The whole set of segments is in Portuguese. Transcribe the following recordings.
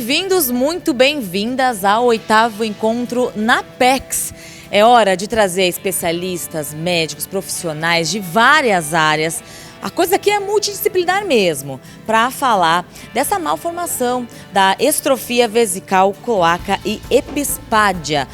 bem-vindos, muito bem-vindas ao 8º encontro NAPEX. É hora de trazer especialistas, médicos, profissionais de várias áreas. A coisa aqui é multidisciplinar mesmo, para falar dessa malformação da estrofia vesical, cloaca e epispádia.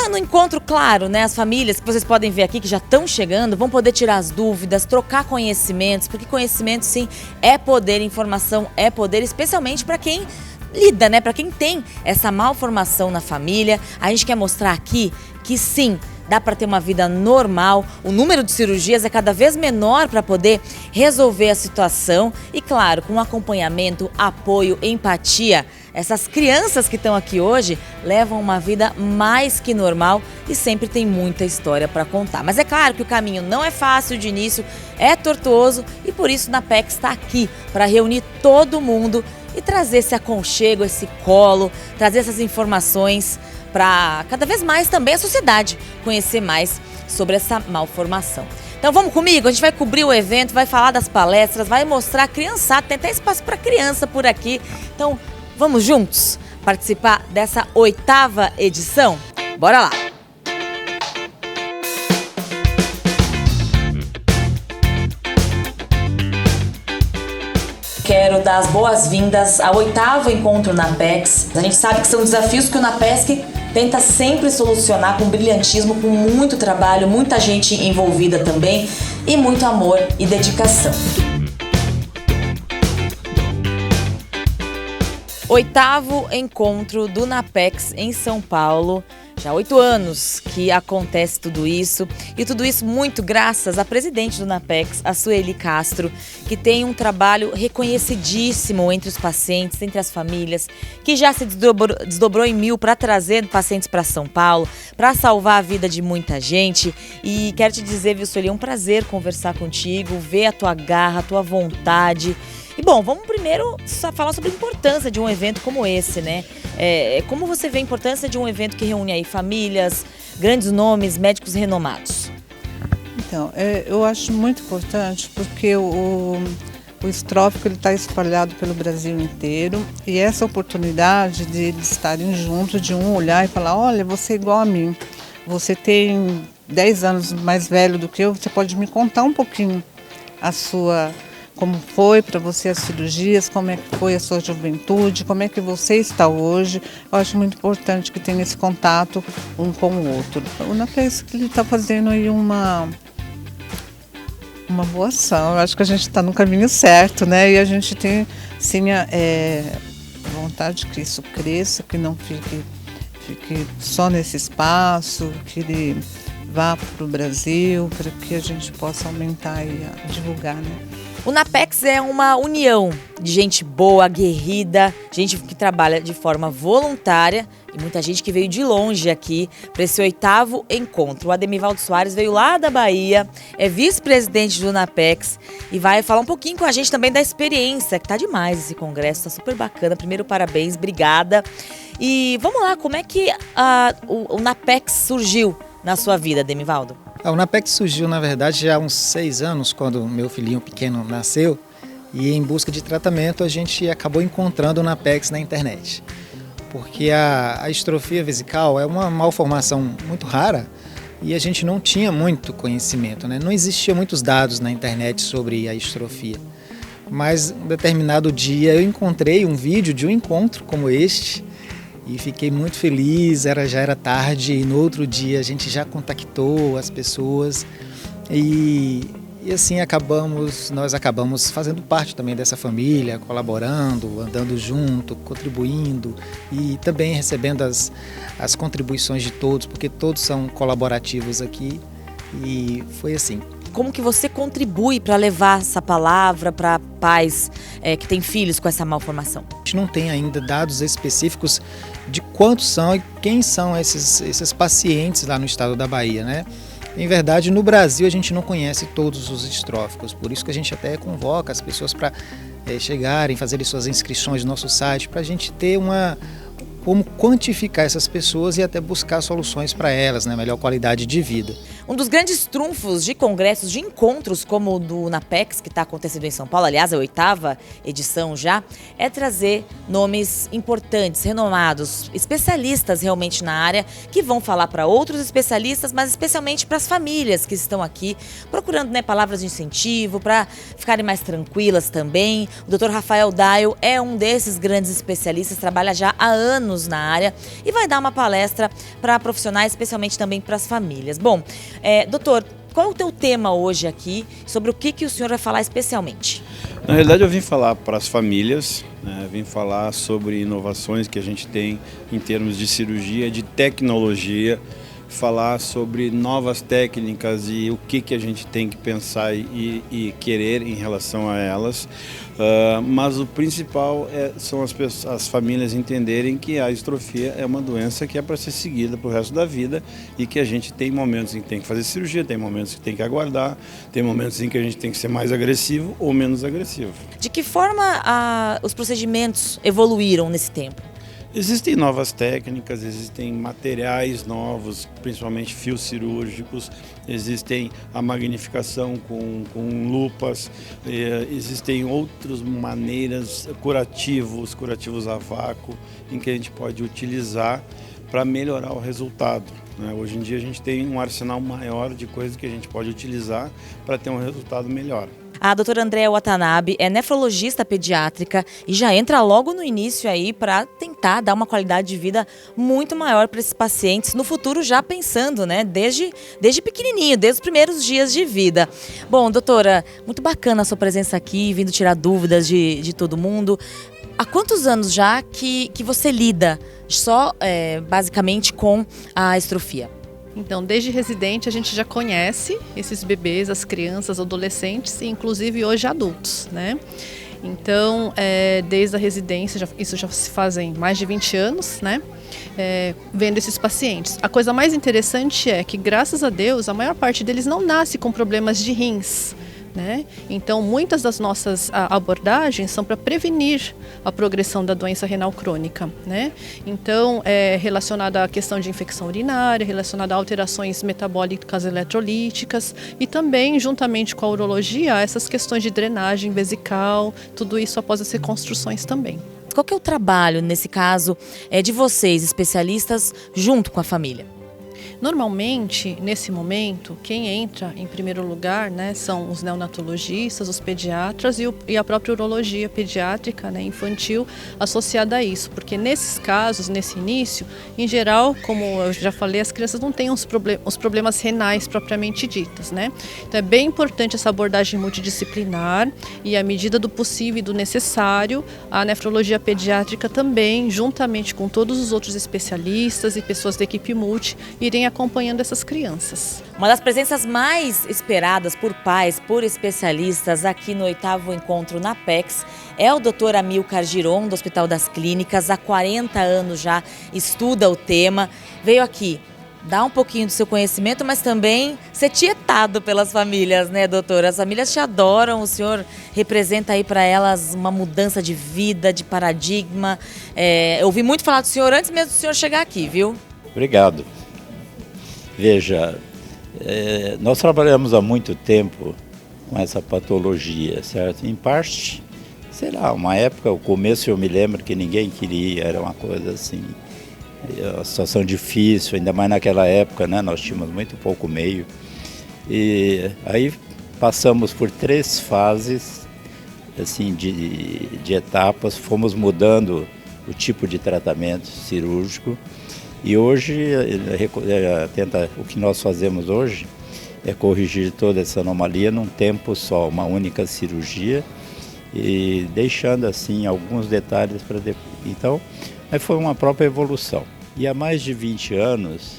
No encontro, claro, né, as famílias que vocês podem ver aqui que já estão chegando vão poder tirar as dúvidas, trocar conhecimentos, porque conhecimento sim é poder, informação é poder, especialmente para quem lida, né, para quem tem essa malformação na família. A gente quer mostrar aqui que sim, dá para ter uma vida normal, o número de cirurgias é cada vez menor para poder resolver a situação e, claro, com acompanhamento, apoio, empatia. Essas crianças que estão aqui hoje levam uma vida mais que normal e sempre tem muita história para contar. Mas é claro que o caminho não é fácil de início, é tortuoso e por isso o NAPEX está aqui para reunir todo mundo e trazer esse aconchego, esse colo, trazer essas informações para cada vez mais também a sociedade conhecer mais sobre essa malformação. Então vamos comigo, a gente vai cobrir o evento, vai falar das palestras, vai mostrar a criançada, tem até espaço para criança por aqui. Então vamos juntos participar dessa 8ª edição? Bora lá! Quero dar as boas-vindas ao 8º encontro NAPEX. A gente sabe que são desafios que o NAPEX tenta sempre solucionar com brilhantismo, com muito trabalho, muita gente envolvida também e muito amor e dedicação. 8º encontro do NAPEX em São Paulo. Já há 8 anos que acontece tudo isso e tudo isso muito graças à presidente do NAPEX, a Sueli Castro, que tem um trabalho reconhecidíssimo entre os pacientes, entre as famílias, que já se desdobrou em mil para trazer pacientes para São Paulo, para salvar a vida de muita gente. E quero te dizer, viu, Sueli, é um prazer conversar contigo, ver a tua garra, a tua vontade. E bom, vamos primeiro falar sobre a importância de um evento como esse, né? Como você vê a importância de um evento que reúne aí famílias, grandes nomes, médicos renomados? Então, eu acho muito importante porque o estrófico está espalhado pelo Brasil inteiro e essa oportunidade de eles estarem juntos, de um olhar e falar, olha, você é igual a mim, você tem 10 anos mais velho do que eu, você pode me contar um pouquinho como foi para você as cirurgias, como é que foi a sua juventude, como é que você está hoje. Eu acho muito importante que tenha esse contato um com o outro. O NAPEX que ele está fazendo aí uma boa ação. Eu acho que a gente está no caminho certo, né? E a gente tem sim a vontade que isso cresça, que não fique só nesse espaço, que ele vá para o Brasil, para que a gente possa aumentar e divulgar, né? O NAPEX é uma união de gente boa, aguerrida, gente que trabalha de forma voluntária e muita gente que veio de longe aqui para esse 8º encontro. O Ademivaldo Soares veio lá da Bahia, é vice-presidente do NAPEX e vai falar um pouquinho com a gente também da experiência, que tá demais esse congresso, tá super bacana. Primeiro, parabéns, obrigada. E vamos lá, como é que o NAPEX surgiu na sua vida, Ademivaldo? O NAPEX surgiu, na verdade, já há uns 6 anos, quando meu filhinho pequeno nasceu, e em busca de tratamento a gente acabou encontrando o NAPEX na internet. Porque a estrofia vesical é uma malformação muito rara e a gente não tinha muito conhecimento, né? Não existiam muitos dados na internet sobre a estrofia. Mas um determinado dia eu encontrei um vídeo de um encontro como este, e fiquei muito feliz, já era tarde e no outro dia a gente já contactou as pessoas e assim nós acabamos fazendo parte também dessa família, colaborando, andando junto, contribuindo e também recebendo as contribuições de todos, porque todos são colaborativos aqui e foi assim. Como que você contribui para levar essa palavra para pais que têm filhos com essa malformação? A gente não tem ainda dados específicos de quantos são e quem são esses pacientes lá no estado da Bahia, né? Em verdade, no Brasil a gente não conhece todos os estróficos, por isso que a gente até convoca as pessoas para chegarem, fazerem suas inscrições no nosso site, para a gente ter uma como quantificar essas pessoas e até buscar soluções para elas, né? Melhor qualidade de vida. Um dos grandes trunfos de congressos, de encontros como o do NAPEX, que está acontecendo em São Paulo, aliás, a 8ª edição já, é trazer nomes importantes, renomados, especialistas realmente na área, que vão falar para outros especialistas, mas especialmente para as famílias que estão aqui, procurando, né, palavras de incentivo, para ficarem mais tranquilas também. O Dr. Rafael Daio é um desses grandes especialistas, trabalha já há anos na área e vai dar uma palestra para profissionais, especialmente também para as famílias. Bom, doutor, qual é o teu tema hoje aqui, sobre o que o senhor vai falar especialmente? Na realidade eu vim falar para as famílias, né? Vim falar sobre inovações que a gente tem em termos de cirurgia, de tecnologia, falar sobre novas técnicas e o que a gente tem que pensar e querer em relação a elas. Mas o principal são as famílias entenderem que a distrofia é uma doença que é para ser seguida para o resto da vida e que a gente tem momentos em que tem que fazer cirurgia, tem momentos que tem que aguardar, tem momentos em que a gente tem que ser mais agressivo ou menos agressivo. De que forma os procedimentos evoluíram nesse tempo? Existem novas técnicas, existem materiais novos, principalmente fios cirúrgicos, existem a magnificação com lupas, existem outras maneiras, curativos a vácuo, em que a gente pode utilizar para melhorar o resultado, né? Hoje em dia a gente tem um arsenal maior de coisas que a gente pode utilizar para ter um resultado melhor. A doutora Andréa Watanabe é nefrologista pediátrica e já entra logo no início aí para tentar dar uma qualidade de vida muito maior para esses pacientes no futuro, já pensando, né, desde pequenininho, desde os primeiros dias de vida. Bom, doutora, muito bacana a sua presença aqui, vindo tirar dúvidas de todo mundo. Há quantos anos já que você lida só basicamente com a estrofia? Então, desde residente a gente já conhece esses bebês, as crianças, adolescentes e inclusive hoje adultos, né? Então, desde a residência, isso já se fazem mais de 20 anos, né? Vendo esses pacientes. A coisa mais interessante é que, graças a Deus, a maior parte deles não nasce com problemas de rins, né? Então, muitas das nossas abordagens são para prevenir a progressão da doença renal crônica, né? Então, relacionada à questão de infecção urinária, relacionada a alterações metabólicas eletrolíticas e também, juntamente com a urologia, essas questões de drenagem vesical, tudo isso após as reconstruções também. Qual que é o trabalho, nesse caso, de vocês, especialistas, junto com a família? Normalmente, nesse momento, quem entra em primeiro lugar, né, são os neonatologistas, os pediatras e a própria urologia pediátrica, né, infantil, associada a isso. Porque nesses casos, nesse início, em geral, como eu já falei, as crianças não têm os problemas renais propriamente ditos, né? Então é bem importante essa abordagem multidisciplinar e, à medida do possível e do necessário, a nefrologia pediátrica também, juntamente com todos os outros especialistas e pessoas da equipe multi, irem acompanhando essas crianças. Uma das presenças mais esperadas por pais, por especialistas aqui no 8º encontro NAPEX é o Dr. Amilcar Giron, do Hospital das Clínicas. Há 40 anos já estuda o tema. Veio aqui dar um pouquinho do seu conhecimento, mas também ser tietado pelas famílias, né, doutora? As famílias te adoram, o senhor representa aí para elas uma mudança de vida, de paradigma. Eu ouvi muito falar do senhor antes mesmo do senhor chegar aqui, viu? Obrigado. Veja, nós trabalhamos há muito tempo com essa patologia, certo? Em parte, sei lá, uma época, o começo eu me lembro que ninguém queria, era uma coisa assim, uma situação difícil, ainda mais naquela época, né? Nós tínhamos muito pouco meio. E aí passamos por 3 fases, assim, de etapas, fomos mudando o tipo de tratamento cirúrgico. E hoje, o que nós fazemos hoje é corrigir toda essa anomalia num tempo só, uma única cirurgia, e deixando assim alguns detalhes para depois. Então, foi uma própria evolução. E há mais de 20 anos,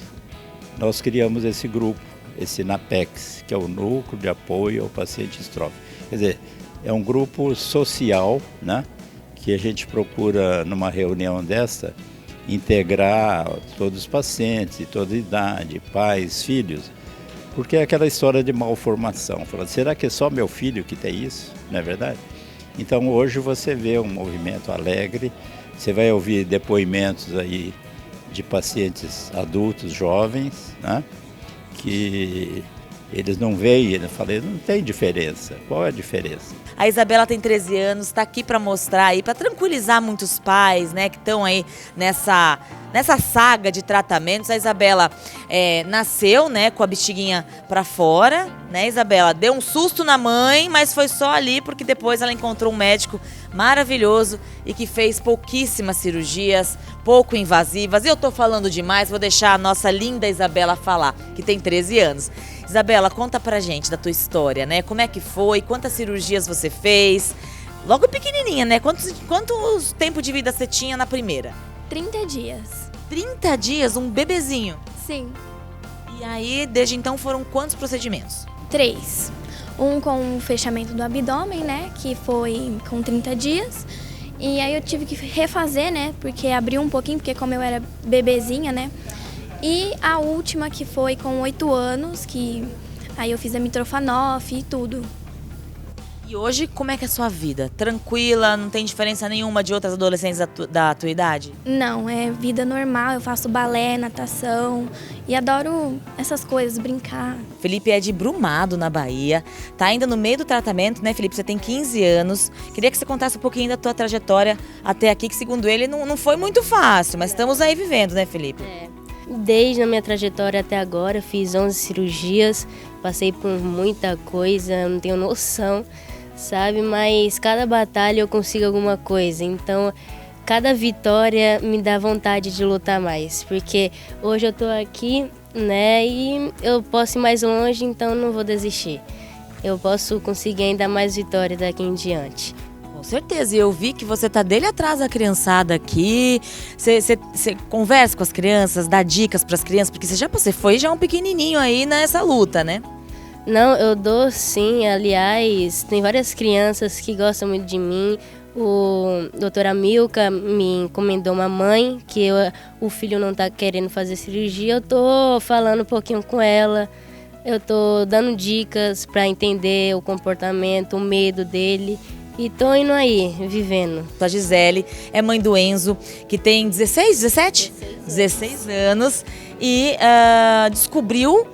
nós criamos esse grupo, esse NAPEX, que é o Núcleo de Apoio ao Paciente Estrófico. Quer dizer, é um grupo social, né, que a gente procura, numa reunião dessa, integrar todos os pacientes de toda idade, pais, filhos, porque é aquela história de malformação. Falando, será que é só meu filho que tem isso? Não é verdade? Então hoje você vê um movimento alegre Você vai ouvir depoimentos aí de pacientes adultos, jovens, né? Que eles não veem, eu falei, não tem diferença. Qual é a diferença? A Isabela tem 13 anos, está aqui para mostrar aí, para tranquilizar muitos pais, né, que estão aí nessa saga de tratamentos. A Isabela nasceu, né, com a bexiguinha para fora, né, Isabela? Deu um susto na mãe, mas foi só ali porque depois ela encontrou um médico maravilhoso e que fez pouquíssimas cirurgias, pouco invasivas. E eu tô falando demais, vou deixar a nossa linda Isabela falar, que tem 13 anos. Isabela, conta pra gente da tua história, né? Como é que foi? Quantas cirurgias você fez? Logo pequenininha, né? Quantos tempo de vida você tinha na primeira? 30 dias. 30 dias? Um bebezinho? Sim. E aí, desde então, foram quantos procedimentos? 3. Um com o fechamento do abdômen, né? Que foi com 30 dias. E aí eu tive que refazer, né? Porque abriu um pouquinho, porque como eu era bebezinha, né? E a última que foi com 8 anos, que aí eu fiz a Mitrofanoff e tudo. E hoje, como é que é a sua vida? Tranquila? Não tem diferença nenhuma de outras adolescentes da tua idade? Não, é vida normal, eu faço balé, natação e adoro essas coisas, brincar. Felipe é de Brumado, na Bahia. Tá ainda no meio do tratamento, né, Felipe? Você tem 15 anos. Queria que você contasse um pouquinho da tua trajetória até aqui, que segundo ele não foi muito fácil, mas estamos aí vivendo, né, Felipe? Desde a minha trajetória até agora, fiz 11 cirurgias, passei por muita coisa, não tenho noção, sabe? Mas cada batalha eu consigo alguma coisa, então cada vitória me dá vontade de lutar mais, porque hoje eu tô aqui, né, e eu posso ir mais longe, então não vou desistir. Eu posso conseguir ainda mais vitórias daqui em diante. Com certeza, e eu vi que você tá dele atrás da criançada aqui, você conversa com as crianças, dá dicas para as crianças, porque você foi já um pequenininho aí nessa luta, né? Não, eu dou sim, aliás, tem várias crianças que gostam muito de mim. O doutor Amilca me encomendou uma mãe, que o filho não tá querendo fazer cirurgia, eu tô falando um pouquinho com ela, eu tô dando dicas para entender o comportamento, o medo dele. E tô indo aí, vivendo. A Gisele é mãe do Enzo, que tem 16 anos e descobriu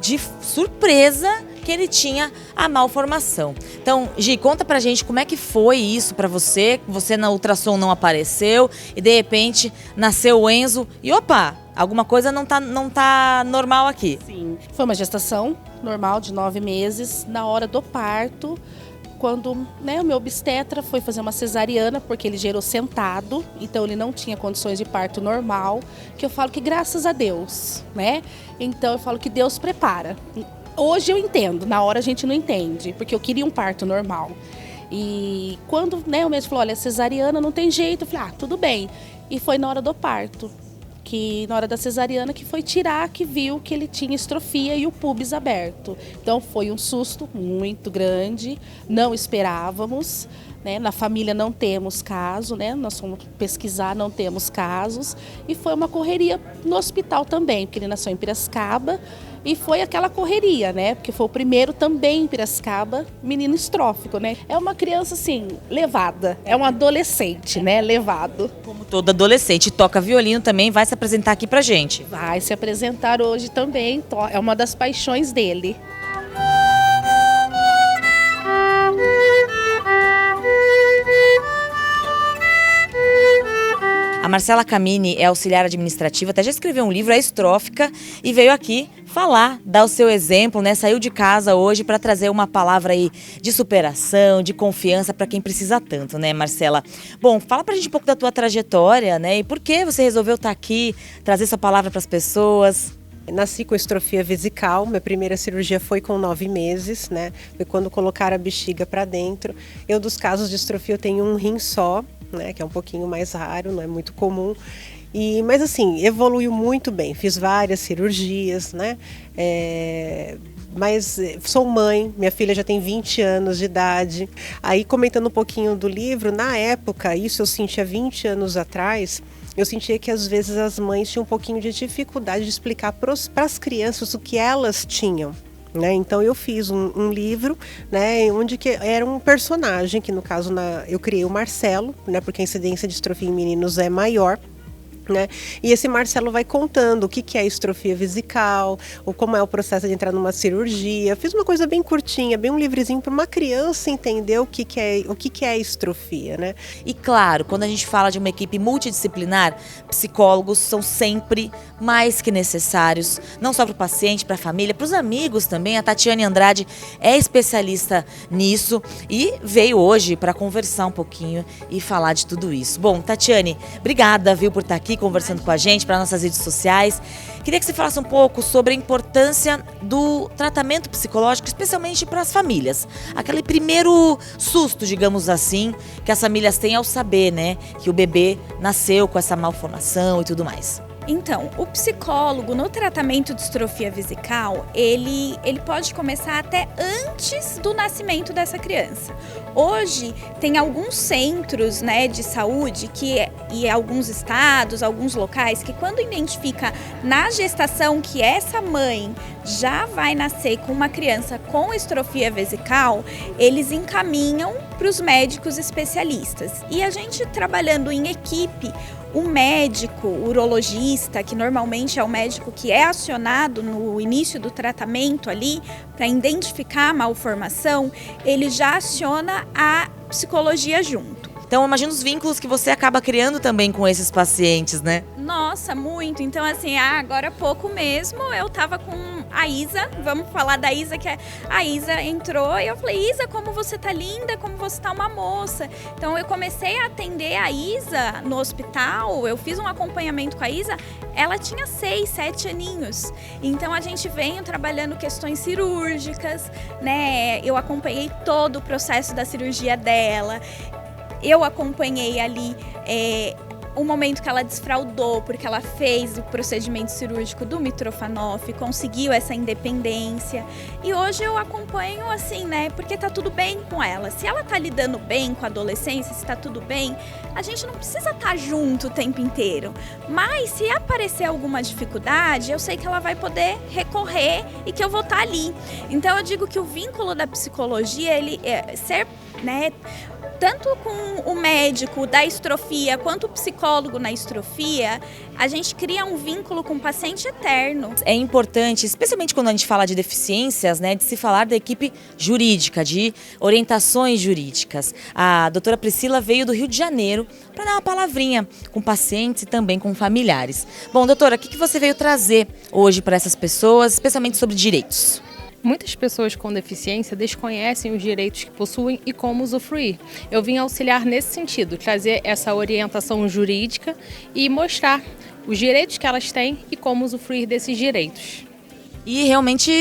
de surpresa que ele tinha a malformação. Então, Gi, conta pra gente como é que foi isso pra você, que você na ultrassom não apareceu e de repente nasceu o Enzo e opa, alguma coisa não tá normal aqui. Sim, foi uma gestação normal de 9 meses. Na hora do parto, quando, né, o meu obstetra foi fazer uma cesariana, porque ele gerou sentado, então ele não tinha condições de parto normal, que eu falo que graças a Deus, né? Então eu falo que Deus prepara. Hoje eu entendo, na hora a gente não entende, porque eu queria um parto normal. E quando, né, o médico falou, olha, cesariana não tem jeito, eu falei, tudo bem. E foi na hora do parto, que na hora da cesariana que foi tirar, que viu que ele tinha estrofia e o pubis aberto. Então foi um susto muito grande, não esperávamos, né? Na família não temos caso, né? Nós fomos pesquisar, não temos casos. E foi uma correria no hospital também, porque ele nasceu em Piracicaba. E foi aquela correria, né? Porque foi o primeiro também em Piracicaba, menino estrófico, né? É uma criança, assim, levada. É um adolescente, né? Levado. Como todo adolescente, toca violino também, vai se apresentar aqui pra gente. Vai se apresentar hoje também. É uma das paixões dele. A Marcela Camini é auxiliar administrativa, até já escreveu um livro, é estrófica, e veio aqui falar, dar o seu exemplo, né? Saiu de casa hoje para trazer uma palavra aí de superação, de confiança para quem precisa tanto, né, Marcela? Bom, fala pra gente um pouco da tua trajetória, né? E por que você resolveu estar aqui, trazer essa palavra para as pessoas? Nasci com estrofia vesical, minha primeira cirurgia foi com 9 meses, né? Foi quando colocaram a bexiga para dentro. Eu, dos casos de estrofia, eu tenho um rim só, né? Que é um pouquinho mais raro, não é muito comum. Mas assim, evoluiu muito bem, fiz várias cirurgias, né? Mas sou mãe, minha filha já tem 20 anos de idade. Aí, comentando um pouquinho do livro, na época, isso eu sentia 20 anos atrás, eu sentia que às vezes as mães tinham um pouquinho de dificuldade de explicar para as crianças o que elas tinham, né? Então eu fiz um livro, né, onde que era um personagem, que no caso eu criei o Marcelo, né, porque a incidência de distrofia em meninos é maior. Né? E esse Marcelo vai contando o que é a distrofia vesical, ou como é o processo de entrar numa cirurgia. Fiz uma coisa bem curtinha, bem um livrezinho para uma criança entender o que é a distrofia, né? E claro, quando a gente fala de uma equipe multidisciplinar, psicólogos são sempre mais que necessários, não só para o paciente, para a família, para os amigos também. A Tatiane Andrade é especialista nisso e veio hoje para conversar um pouquinho e falar de tudo isso. Bom, Tatiane, obrigada, viu, por estar aqui conversando com a gente, para nossas redes sociais. Queria que você falasse um pouco sobre a importância do tratamento psicológico, especialmente para as famílias. Aquele primeiro susto, digamos assim, que as famílias têm ao saber, né, que o bebê nasceu com essa malformação e tudo mais. Então, o psicólogo no tratamento de distrofia vesical, ele pode começar até antes do nascimento dessa criança. Hoje, tem alguns centros, né, de saúde e alguns estados, alguns locais, que quando identifica na gestação que essa mãe já vai nascer com uma criança com distrofia vesical, eles encaminham para os médicos especialistas. E a gente trabalhando em equipe, o médico, o urologista, que normalmente é o médico que é acionado no início do tratamento ali para identificar a malformação, ele já aciona a psicologia junto. Então, imagina os vínculos que você acaba criando também com esses pacientes, né? Nossa, muito. Então, assim, agora há pouco mesmo eu tava com a Isa, vamos falar da Isa, que a Isa entrou e eu falei, Isa, como você tá linda, como você tá uma moça. Então, eu comecei a atender a Isa no hospital, eu fiz um acompanhamento com a Isa, ela tinha 6, 7 aninhos. Então, a gente veio trabalhando questões cirúrgicas, né? Eu acompanhei todo o processo da cirurgia dela. Eu acompanhei ali o momento que ela desfraudou, porque ela fez o procedimento cirúrgico do Mitrofanoff, conseguiu essa independência. E hoje eu acompanho assim, né, porque tá tudo bem com ela. Se ela tá lidando bem com a adolescência, se tá tudo bem, a gente não precisa estar junto o tempo inteiro. Mas se aparecer alguma dificuldade, eu sei que ela vai poder recorrer e que eu vou estar ali. Então eu digo que o vínculo da psicologia, ele ser, né, tanto com o médico da distrofia quanto o psicólogo na distrofia, a gente cria um vínculo com o paciente eterno. É importante, especialmente quando a gente fala de deficiências, né, de se falar da equipe jurídica, de orientações jurídicas. A doutora Priscila veio do Rio de Janeiro para dar uma palavrinha com pacientes e também com familiares. Bom, doutora, o que você veio trazer hoje para essas pessoas, especialmente sobre direitos? Muitas pessoas com deficiência desconhecem os direitos que possuem e como usufruir. Eu vim auxiliar nesse sentido, trazer essa orientação jurídica e mostrar os direitos que elas têm e como usufruir desses direitos. E realmente,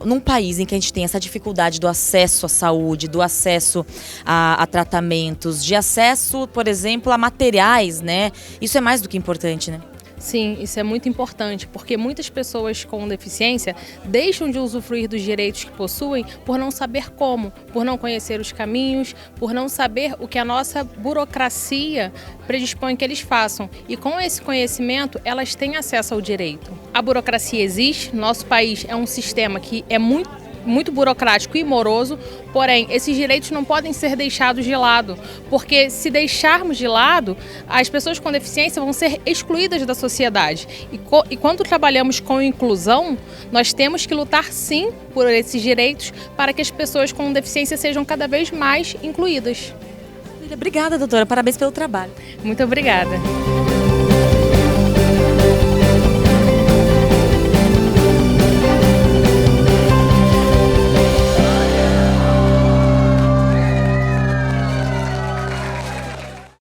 num país em que a gente tem essa dificuldade do acesso à saúde, do acesso a tratamentos, de acesso, por exemplo, a materiais, né? Isso é mais do que importante, né? Sim, isso é muito importante, porque muitas pessoas com deficiência deixam de usufruir dos direitos que possuem por não saber como, por não conhecer os caminhos, por não saber o que a nossa burocracia predispõe que eles façam. E com esse conhecimento, elas têm acesso ao direito. A burocracia existe, nosso país é um sistema que é muito burocrático e moroso, porém, esses direitos não podem ser deixados de lado, porque se deixarmos de lado, as pessoas com deficiência vão ser excluídas da sociedade. E quando trabalhamos com inclusão, nós temos que lutar sim por esses direitos para que as pessoas com deficiência sejam cada vez mais incluídas. Obrigada, doutora. Parabéns pelo trabalho. Muito obrigada.